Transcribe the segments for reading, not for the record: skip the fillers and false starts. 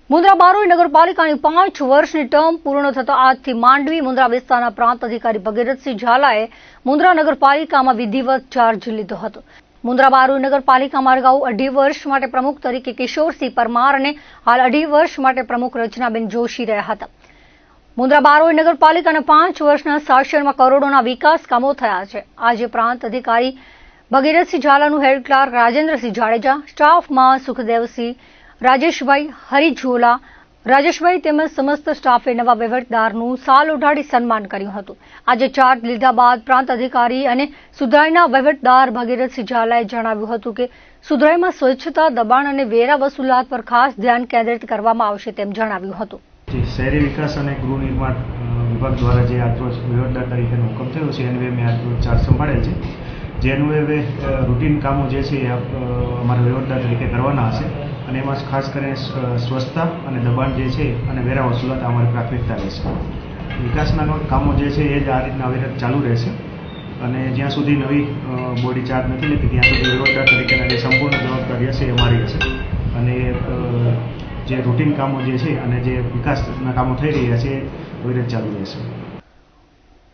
મુન્દ્રા બારોઈ નગરપાલિકાની 5 વર્ષની ટર્મ પૂર્ણ થતા આજથી માંડવી મુન્દ્રા વિસ્તારના પ્રાંત અધિકારી ભગીરથસિંહ ઝાલાએ મુન્દ્રા નગરપાલિકામાં વિધિવત ચાર્જ લીધો હતો। મુન્દ્રા બારોઈ નગરપાલિકામાં અગાઉ 2.5 વર્ષ માટે પ્રમુખ તરીકે કિશોરસિંહ પરમાર અને હાલ 2.5 વર્ષ માટે પ્રમુખ રચનાબેન જોશી રહ્યા હતા। મુન્દ્રા બારોઈ નગરપાલિકાના 5 વર્ષના શાસનમાં કરોડોના વિકાસ કામો થયા છે। આજે પ્રાંત અધિકારી ભગીરથસિંહ ઝાલાનું હેડ ક્લાર્ક રાજેન્દ્રસિંહ જાડેજા, સ્ટાફમાં સુખદેવસિંહ, રાજેશભાઈ, હરિઝોલા, રાજેશભાઈ તેમજ સમસ્ત સ્ટાફે નવા વહીવટદારનું સાલ ઓઢાડી સન્માન કર્યું હતું। આજે ચાર્જ લીધા બાદ પ્રાંત અધિકારી અને સુધરાઈના વહીવટદાર ભગીરથસિંહ ઝાલાએ જણાવ્યું હતું કે સુધરાઈમાં સ્વચ્છતા, દબાણ અને વેરા વસૂલાત પર ખાસ ધ્યાન કેન્દ્રિત કરવામાં આવશે તેમ જણાવ્યું હતું। શહેરી વિકાસ અને ગૃહ નિર્માણ વિભાગ દ્વારા જે આજરોજ વહીવટદાર તરીકેનો હુકમ થયો છે એનું મેં આજરોજ ચાર્જ સંભાળેલ છે। જેનું હવે રૂટીન કામો જે છે એ અમારા વહીવટદાર તરીકે કરવાના હશે અને એમાં ખાસ કરીને સ્વચ્છતા અને દબાણ જે છે અને વેરા વસૂલાત અમારી પ્રાથમિકતા રહેશે। વિકાસના કામો જે છે એ જ આ રીતના અવિરત ચાલુ રહેશે અને જ્યાં સુધી નવી બોડી ચાર્જ નથી લેતી ત્યાં સુધી વહીવટદાર તરીકેના જે સંપૂર્ણ જવાબદારી હશે એ અમારી હશે અને જે રૂટીન કામો જે છે અને જે વિકાસના કામો થઈ રહ્યા છે એ અવિરત ચાલુ રહેશે।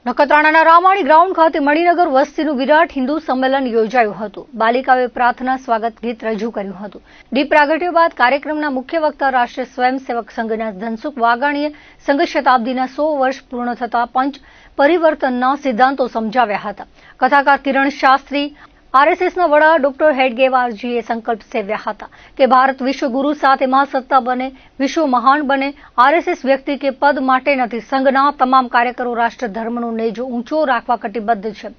નખત્રાણાના રામાણી ગ્રાઉન્ડ ખાતે મણિનગર વસ્તીનું વિરાટ હિન્દુ સંમેલન યોજાયું હતું। બાલિકાઓએ પ્રાર્થના સ્વાગત ગીત રજૂ કર્યું હતું। દીપ પ્રાગટ્ય બાદ કાર્યક્રમના મુખ્ય વક્તા રાષ્ટ્રીય સ્વયંસેવક સંઘના ધનસુખ વાઘાણીએ સંઘ શતાબ્દીના 100 વર્ષ પૂર્ણ થતા પંચ પરિવર્તનના સિદ્ધાંતો સમજાવ્યા હતા। કથાકાર કિરણ શાસ્ત્રી, આરએસએસના વડા ડોક્ટર હેડગેવારજીએ સંકલ્પ સેવ્યા હતા કે ભારત વિશ્વગુરુ સાથે મહાસત્તા બને, વિશ્વ મહાન બને। આરએસએસ વ્યક્તિ કે પદ માટે નથી, સંઘના તમામ કાર્યકરો રાષ્ટ્ર ધર્મનો નેજો ઊંચો રાખવા કટિબદ્ધ છે।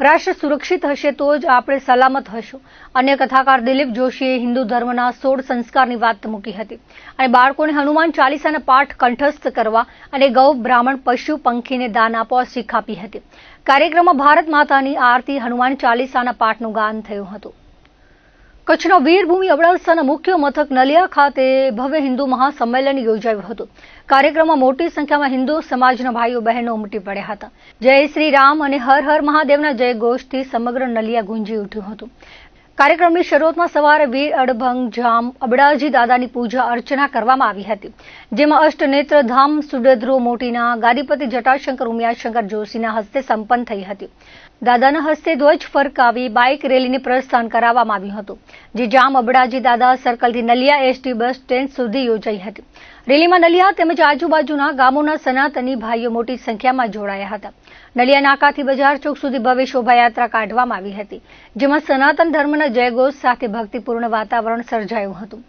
રાષ્ટ્ર સુરક્ષિત હશે તો જ આપણે સલામત હશું। અન્ય કથાકાર દિલીપ જોશીએ હિન્દુ ધર્મના 16 સંસ્કારની વાત મૂકી હતી અને બાળકોને હનુમાન ચાલીસાના પાઠ કંઠસ્થ કરવા અને ગૌ, બ્રાહ્મણ, પશુ, પંખીને દાન આપવા શીખ આપી હતી। કાર્યક્રમમાં ભારત માતાની આરતી, હનુમાન ચાલીસાના પાઠનું ગાન થયું હતું। કચ્છના વીરભૂમિ અબડાસાના મુખ્ય મથક નલિયા ખાતે ભવ્ય હિન્દુ મહાસંમેલન યોજાયું હતું। કાર્યક્રમમાં મોટી સંખ્યામાં હિન્દુ સમાજના ભાઈઓ બહેનો ઉમટી પડ્યા હતા। જય શ્રી રામ અને હર હર મહાદેવના જય ઘોષથી સમગ્ર નલિયા ગુંજી ઉઠ્યું હતું। કાર્યક્રમની શરૂઆતમાં સવારે વીર અડભંગ જામ અબડાજી દાદાની પૂજા અર્ચના કરવામાં આવી હતી, જેમાં અષ્ટનેત્ર ધામ સુડદ્રો મોટીના ગાદીપતિ જટાશંકર ઉમિયાશંકર જોશીના હસ્તે સંપન્ન થઈ હતી। દાદાના હસ્તે ધ્વજ ફરકાવી બાઇક રેલીને પ્રસ્થાન કરાવવામાં આવ્યું હતું, જે જામ અબડાજી દાદા સર્કલથી નલિયા એસટી બસ સ્ટેન્ડ સુધી યોજાઈ હતી। રેલીમાં નલિયા તેમજ આજુબાજુના ગામોના સનાતની ભાઈઓ મોટી સંખ્યામાં જોડાયા હતા। નલિયા નાકાથી બજાર ચોક સુધી ભવ્ય શોભાયાત્રા કાઢવામાં આવી હતી, જેમાં સનાતન ધર્મના જયઘોષ સાથે ભક્તિપૂર્ણ વાતાવરણ સર્જાયું હતું।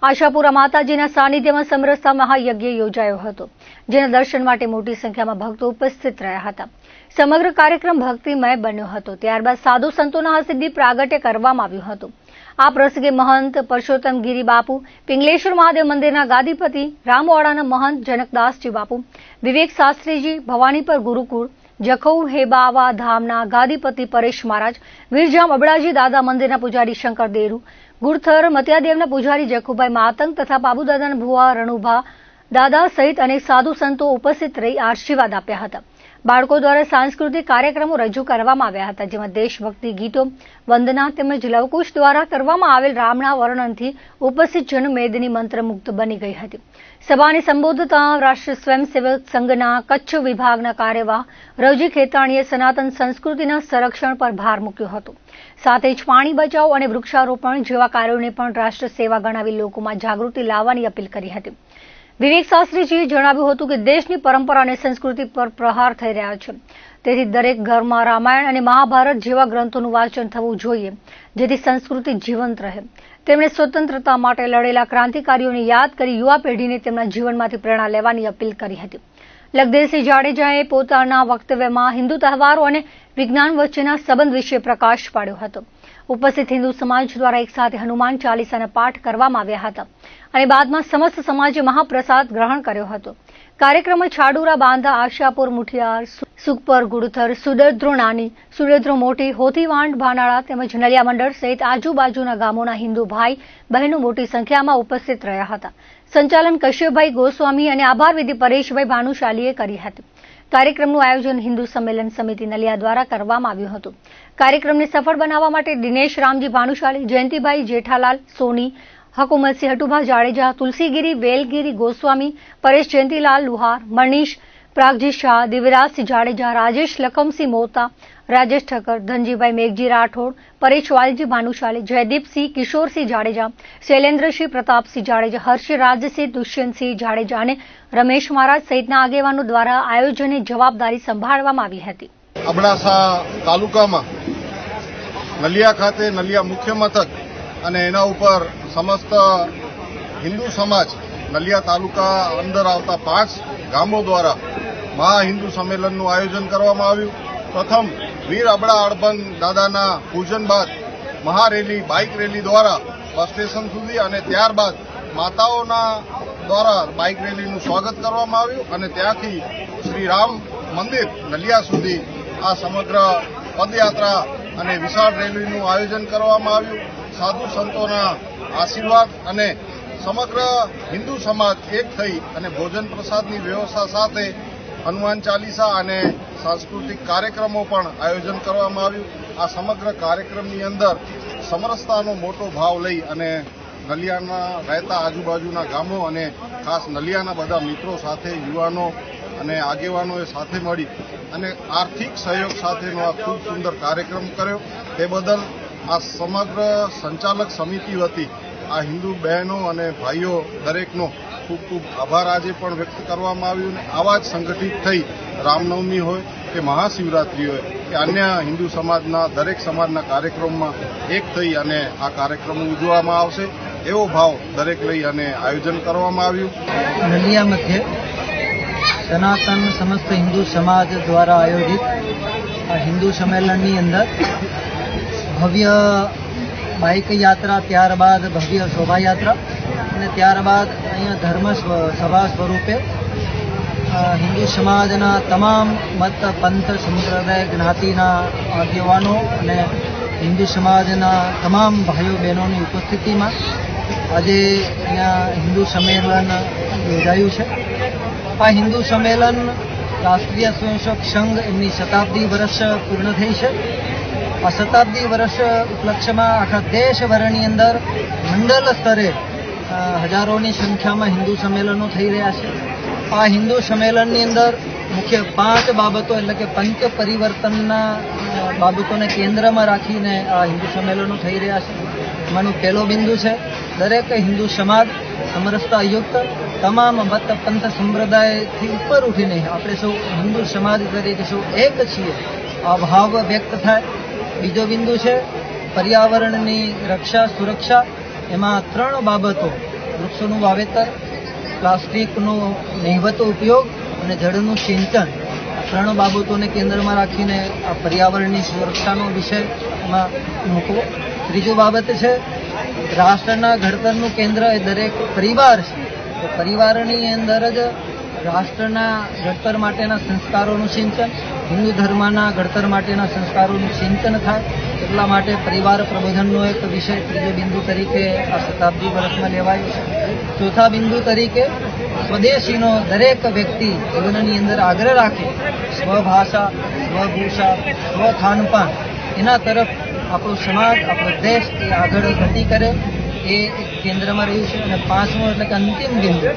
આશાપુરા માતાજીના સાનિધ્યમાં સમરસતા મહાયજ્ઞ યોજાયો હતો, જેના દર્શન માટે મોટી સંખ્યામાં ભક્તો ઉપસ્થિત રહ્યા હતા। સમગ્ર કાર્યક્રમ ભક્તિમય બન્યો હતો। ત્યારબાદ સાધુ સંતોના હસ્તે દીપ પ્રાગટ્ય કરવામાં આવ્યું હતું। આ પ્રસંગે મહંત પરસોત્તમગીરી બાપુ, પિંગલેશ્વર મહાદેવ મંદિરના ગાદીપતિ, રામવાડાના મહંત જનકદાસજી બાપુ, વિવેક શાસ્ત્રીજી, ભવાનીપર ગુરુકુળ, જખૌ હેબાવા ધામના ગાદીપતિ પરેશ મહારાજ, વીરજામ અબડાજી દાદા મંદિરના પૂજારી શંકર દેરુ, ગુડથર મતિયાદેવના પૂજારી જખુભાઈ માતંગ તથા બાબુદાદાના ભુવા રણુભા દાદા સહિત અનેક સાધુ સંતો ઉપસ્થિત રહી આશીર્વાદ આપ્યા હતા। બાળકો દ્વારા સાંસ્કૃતિક કાર્યક્રમો રજૂ કરવામાં આવ્યા હતા, જેમાં દેશભક્તિ ગીતો, વંદના તેમજ લવકુશ દ્વારા કરવામાં આવેલ રામના વર્ણનથી ઉપસ્થિત જનમેદની મંત્રમુગ્ધ બની ગઈ હતી। સભાને સંબોધતા રાષ્ટ્રીય સ્વયંસેવક સંઘના કચ્છ વિભાગના કાર્યવાહ રવજી ખેતાણીએ સનાતન સંસ્કૃતિના સંરક્ષણ પર ભાર મૂક્યો હતો। સાથે જ પાણી બચાવ અને વૃક્ષારોપણ જેવા કાર્યોને પણ રાષ્ટ્ર સેવા ગણાવી લોકોમાં જાગૃતિ લાવવાની અપીલ કરી હતી। વિવેક શાસ્ત્રીજીએ જણાવ્યું હતું કે દેશની પરંપરા અને સંસ્કૃતિ પર પ્રહાર થઈ રહ્યા છે, તેથી દરેક ઘરમાં રામાયણ અને મહાભારત જેવા ગ્રંથોનું વાંચન થવું જોઈએ, જેથી સંસ્કૃતિ જીવંત રહે। તેમણે સ્વતંત્રતા માટે લડેલા ક્રાંતિકારીઓને યાદ કરી યુવા પેઢીને તેમના જીવનમાંથી પ્રેરણા લેવાની અપીલ કરી હતી। લખદેવસિંહ જાડેજાએ પોતાના વક્તવ્યમાં હિન્દુ તહેવારો અને વિજ્ઞાન વચ્ચેના સંબંધ વિશે પ્રકાશ પાડ્યો હતો। ઉપસ્થિત હિન્દુ સમાજ દ્વારા એકસાથે હનુમાન ચાલીસાના પાઠ કરવામાં આવ્યા હતા અને બાદમાં સમસ્ત સમાજે મહાપ્રસાદ ગ્રહણ કર્યો હતો। કાર્યક્રમમાં છાડુરા, બાંધા, આશાપુર, મુઠિયાર, સુખપર, ગુડથર, સુડદ્રો નાની, સુડદ્રો મોટી, હોથીવાંડ, ભાનાળા તેમજ નલિયા મંડળ સહિત આજુબાજુના ગામોના હિન્દુ ભાઈ બહેનો મોટી સંખ્યામાં ઉપસ્થિત રહ્યા હતા। સંચાલન કશ્યપભાઈ ગોસ્વામી અને આભાર વિધિ પરેશભાઈ ભાનુશાલીએ કરી હતી। કાર્યક્રમનું આયોજન હિન્દુ સંમેલન સમિતિ નલિયા દ્વારા કરવામાં આવ્યું હતું। કાર્યક્રમને સફળ બનાવવા માટે દિનેશ રામજી ભાનુશાલી, જયંતિભાઈ જેઠાલાલ સોની, હકુમતસિંહ હટુભા જાડેજા, તુલસીગીરી વેલગીરી ગોસ્વામી, પરેશ જયંતિલાલ લુહાર, મનીષ પ્રાગજી શાહ, દિવ્યરાજસિંહ જાડેજા, રાજેશ લખમસિંહ મોતા, રાજેશ ઠક્કર, ધનજીભાઈ મેઘજી રાઠોડ, પરેશ વાલજી ભાનુશાલી, જયદીપસિંહ, કિશોરસિંહ જાડેજા, શૈલેન્દ્રસિંહ પ્રતાપસિંહ જાડેજા, હર્ષરાજસિંહ દુષ્યંતસિંહ જાડેજા અને રમેશ મહારાજ સહિતના આગેવાનો દ્વારા આયોજનની જવાબદારી સંભાળવામાં આવી હતી. અબડાસા તાલુકામાં નલિયા ખાતે નલિયા મુખ્ય મથક અને એના ઉપર સમસ્ત હિન્દુ સમાજ નલિયા તાલુકા અંદર આવતા 5 ગામો દ્વારા મહા હિન્દુ સંમેલનનું આયોજન કરવામાં આવ્યું. પ્રથમ વીર અબડા અડબંગ દાદાના પૂજન બાદ મહારેલી બાઇક રેલી દ્વારા બસ સ્ટેશન સુધી અને ત્યારબાદ માતાઓના દ્વારા બાઇક રેલીનું સ્વાગત કરવામાં આવ્યું અને ત્યાંથી શ્રી રામ મંદિર નલિયા સુધી આ સમગ્ર પદયાત્રા અને વિશાળ રેલીનું આયોજન કરવામાં આવ્યું. સાધુ સંતોના આશીર્વાદ અને સમગ્ર હિન્દુ સમાજ એક થઈ અને ભોજન પ્રસાદની વ્યવસ્થા સાથે હનુમાન ચાલીસા અને સાંસ્કૃતિક કાર્યક્રમો પણ આયોજન કરવામાં આવ્યું. આ સમગ્ર કાર્યક્રમની અંદર સમરસતાનો મોટો ભાવ લઈ અને નલિયાના રહેતા આજુબાજુના ગામો અને ખાસ નલિયાના બધા મિત્રો સાથે યુવાનો અને આગેવાનોએ સાથે મળી અને આર્થિક સહયોગ સાથેનો આ ખૂબ સુંદર કાર્યક્રમ કર્યો. તે બદલ આ સમગ્ર સંચાલક સમિતિ વતી આ હિન્દુ બહેનો અને ભાઈઓ દરેકનો ખૂબ ખૂબ આભાર આજે પણ વ્યક્ત કરવામાં આવ્યું. અને આવા જ સંગઠિત થઈ રામનવમી હોય કે મહાશિવરાત્રી હોય કે અન્ય હિન્દુ સમાજના દરેક સમાજના કાર્યક્રમમાં એક થઈ અને આ કાર્યક્રમ ઉજવવામાં આવશે એવો ભાવ દરેક લઈ અને આયોજન કરવામાં આવ્યું. નલિયા મધ્યે સનાતન સમસ્ત હિન્દુ સમાજ દ્વારા આયોજિત આ હિન્દુ સંમેલનની અંદર ભવ્ય બાઇક યાત્રા, ત્યારબાદ ભવ્ય શોભાયાત્રા અને ત્યારબાદ અહીંયા ધર્મ સભા સ્વરૂપે હિન્દુ સમાજના તમામ મત, પંથ, સંપ્રદાય, જ્ઞાતિના આગેવાનો અને હિન્દુ સમાજના તમામ ભાઈઓ બહેનોની ઉપસ્થિતિમાં આજે અહીંયા હિન્દુ સંમેલન યોજાયું છે. આ હિન્દુ સંમેલન રાષ્ટ્રીય સ્વયંસેવક સંઘ એમની શતાબ્દી વર્ષ પૂર્ણ થઈ છે. આ શતાબ્દી વર્ષ ઉપલક્ષ્યમાં આખા દેશભરની અંદર મંડળ સ્તરે હજારોની સંખ્યામાં હિન્દુ સંમેલનો થઈ રહ્યા છે. આ હિન્દુ સંમેલનની અંદર મુખ્ય 5 બાબતો એટલે કે પંચ પરિવર્તનના બાબતોને કેન્દ્રમાં રાખીને આ હિન્દુ સંમેલનો થઈ રહ્યા છે. એમાંનું પહેલો બિંદુ છે દરેક હિન્દુ સમાજ સમરસતાયુક્ત તમામ મત, પંથ, સંપ્રદાયથી ઉપર ઉઠીને આપણે સૌ હિન્દુ સમાજ તરીકે સૌ એક છીએ આ ભાવ વ્યક્ત થાય. બીજો બિંદુ છે પર્યાવરણની રક્ષા, સુરક્ષા. એમાં 3 બાબતો: વૃક્ષોનું વાવેતર, પ્લાસ્ટિકનો નહિવત ઉપયોગ અને જળનું સિંચન. આ 3 બાબતોને કેન્દ્રમાં રાખીને આ પર્યાવરણની સુરક્ષાનો વિષય એમાં મૂકવો. ત્રીજી બાબત છે રાષ્ટ્રના ઘડતરનું કેન્દ્ર એ દરેક પરિવાર છે. તો પરિવારની અંદર જ રાષ્ટ્રના ઘડતર માટેના સંસ્કારોનું સિંચન, હિન્દુ ધર્મના ઘડતર માટેના સંસ્કારોનું સિંચન થાય. એટલા માટે પરિવાર પ્રબોધનનો એક વિષય ત્રીજો બિંદુ તરીકે આ શતાબ્દી વર્ષમાં લેવાયો છે. ચોથા બિંદુ તરીકે સ્વદેશીનો દરેક વ્યક્તિ જીવનની અંદર આગ્રહ રાખે, સ્વભાષા, સ્વભૂષા, સ્વખાનપાન એના તરફ આપણો સમાજ, આપણો દેશ એ આગળ ગતિ કરે એ એક કેન્દ્રમાં રહ્યું છે. અને 5મું એટલે કે અંતિમ બિંદુ,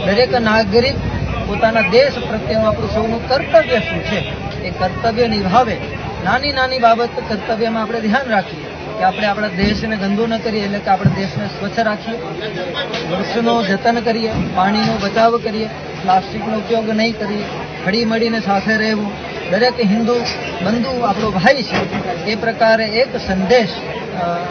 દરેક નાગરિક પોતાના દેશ પ્રત્યેનું આપણું સૌનું કર્તવ્ય શું છે એ કર્તવ્ય નિભાવે. નાની નાની બાબત કર્તવ્યમાં આપણે ધ્યાન રાખીએ કે આપણે આપણા દેશને ગંદુ ન કરીએ, એટલે કે આપણે દેશને સ્વચ્છ રાખીએ, વૃક્ષનું જતન કરીએ, પાણીનો બચાવ કરીએ, પ્લાસ્ટિકનો ઉપયોગ નહીં કરીએ, હળી મળીને સાથે રહેવું. દરેક હિન્દુ બંધુ આપણો ભાઈ છે એ પ્રકારે એક સંદેશ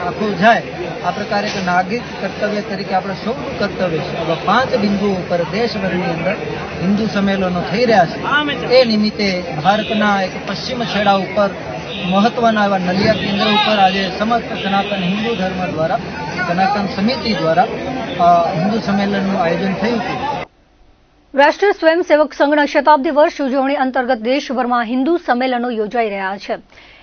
આખો જાય. આ પ્રકારે એક નાગરિક કર્તવ્ય તરીકે આપણે સૌનું કર્તવ્ય છે. આવા 5 બિંદુઓ ઉપર દેશભરની અંદર હિન્દુ સંમેલનો થઈ રહ્યા છે. એ નિમિત્તે ભારતના એક પશ્ચિમ છેડા ઉપર મહત્વના એવા નલિયા કેન્દ્ર ઉપર આજે સમસ્ત સનાતન હિન્દુ ધર્મ દ્વારા, સનાતન સમિતિ દ્વારા હિન્દુ સંમેલનનું આયોજન થયું હતું. રાષ્ટ્રીય સ્વયંસેવક સંઘના શતાબ્દી વર્ષ ઉજવણી અંતર્ગત દેશભરમાં હિન્દુ સંમેલનો યોજાઈ રહ્યા છે.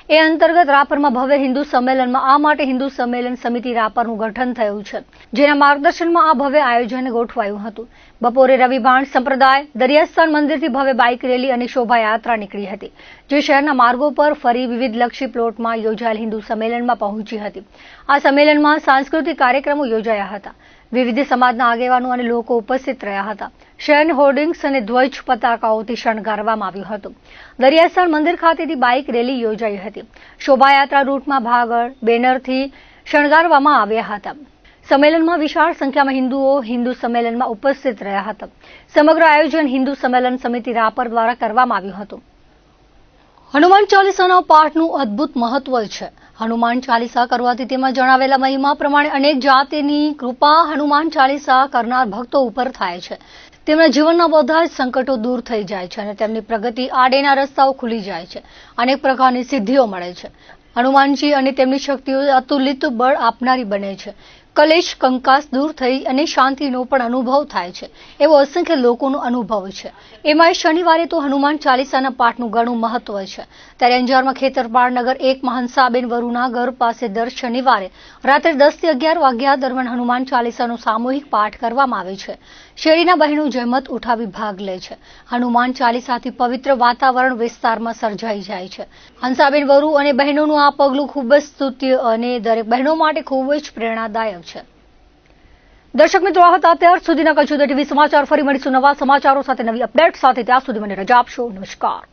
એ અંતર્ગત રાપરમાં ભવ્ય હિન્દુ સંમેલનમાં આ માટે હિન્દુ સંમેલન સમિતિ રાપરનું ગઠન થયું છે, જેના માર્ગદર્શનમાં આ ભવ્ય આયોજન ગોઠવાયું હતું. બપોરે રવિભાણ સંપ્રદાય દરિયાસ્થાન મંદિરથી ભવ્ય બાઇક રેલી અને શોભાયાત્રા નીકળી હતી, જે શહેરના માર્ગો પર ફરી વિવિધ લક્ષી પ્લોટમાં યોજાયેલ હિન્દુ સંમેલનમાં પહોંચી હતી. આ સંમેલનમાં સાંસ્કૃતિક કાર્યક્રમો યોજાયા હતા. વિવિધ સમાજના આગેવાનો અને લોકો ઉપસ્થિત રહ્યા હતા. શહેરની હોર્ડિંગ્સ અને ધ્વજ પતાકાઓથી શણગારવામાં આવ્યું હતું. દરિયાસ્થાન મંદિર ખાતેથી બાઇક રેલી યોજાઈ હતી. શોભાયાત્રા રૂટમાં ભાગળ બેનરથી શણગારવામાં આવ્યા હતા. સંમેલનમાં વિશાળ સંખ્યામાં હિન્દુઓ હિન્દુ સંમેલનમાં ઉપસ્થિત રહ્યા હતા. સમગ્ર આયોજન હિન્દુ સંમેલન સમિતિ રાપર દ્વારા કરવામાં આવ્યું હતું. હનુમાન ચાલીસાના પાઠનું અદ્ભુત મહત્વ છે. હનુમાન ચાલીસા કરવાથી તેમાં જણાવેલા મહિમા પ્રમાણે અનેક જાતિની કૃપા હનુમાન ચાલીસા કરનાર ભક્તો ઉપર થાય છે. તેમના જીવનના બધા જ સંકટો દૂર થઈ જાય છે અને તેમની પ્રગતિ આડેના રસ્તાઓ ખુલી જાય છે. અનેક પ્રકારની સિદ્ધિઓ મળે છે. હનુમાનજી અને તેમની શક્તિઓ અતુલિત બળ આપનારી બને છે. કલેશ કંકાસ દૂર થઈ અને શાંતિનો પણ અનુભવ થાય છે, એવો અસંખ્ય લોકોનો અનુભવ છે. એમાં શનિવારે તો હનુમાન ચાલીસાના પાઠનું ઘણું મહત્વ છે. ત્યારે અંજારમાં ખેતરપાળ નગર 1 હંસાબેન વરુના ઘર પાસે દર શનિવારે રાત્રે 10 થી 11 વાગ્યા દરમિયાન હનુમાન ચાલીસાનો સામૂહિક પાઠ કરવામાં આવે છે. શેરીના બહેનો જહેમત ઉઠાવી ભાગ લે છે. હનુમાન ચાલીસાથી પવિત્ર વાતાવરણ વિસ્તારમાં સર્જાઈ જાય છે. હંસાબેન વરુ અને બહેનોનું આ પગલું ખૂબ જ સ્તુત્ય અને દરેક બહેનો માટે ખૂબ જ પ્રેરણાદાયક છે. દર્શક મિત્રો, આ હતા અત્યાર સુધીના કચ્છ ટીવી સમાચાર. ફરી મળીશું નવા સમાચારો સાથે, નવી અપડેટ સાથે. ત્યાં સુધી મને રજા આપશો. નમસ્કાર.